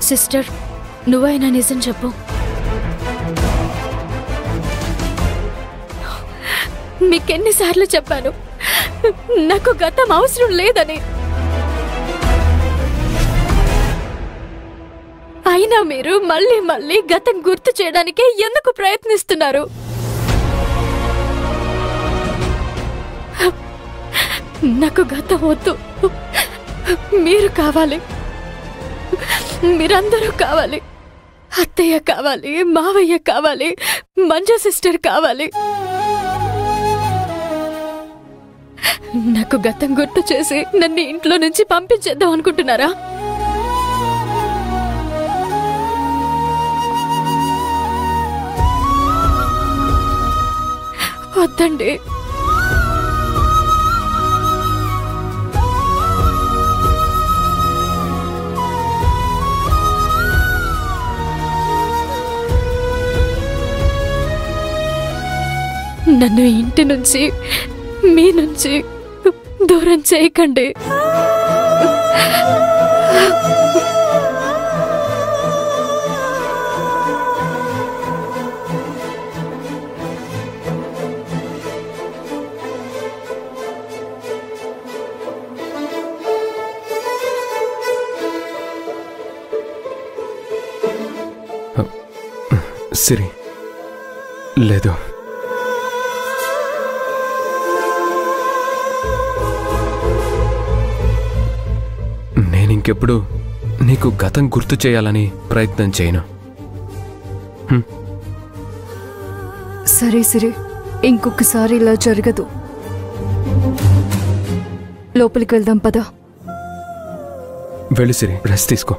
Sister, నువ్వైనా నిజం చెప్పు. మీకెన్నిసార్లు చెప్పాను నాకు గతం అవసరం లేదని. అయినా మీరు మళ్ళీ మళ్ళీ గతం గుర్తు చేయడానికే ఎందుకు ప్రయత్నిస్తున్నారు? నాకు గతం వద్దు. మీరు కావాలి, మీరందరూ కావాలి. అత్తయ్య కావాలి, మావయ్య కావాలి, మంజు సిస్టర్ కావాలి. నాకు గతం గుర్తు చేసి నన్ను ఇంట్లో నుంచి పంపించేద్దాం అనుకుంటున్నారా? వద్దండి. నన్ను ఇంటి నుంచి, మీ నుంచి దూరం చేయకండి. సిరి, లేదు. నేనింకెప్పుడు నీకు గతం గుర్తు చేయాలని ప్రయత్నం చేయను. సరే సిరి, ఇంకొకసారి ఇలా జరగదు. లోపలికి వెళ్దాం పద. వెళ్ళు సిరి, రెస్ట్ తీసుకో.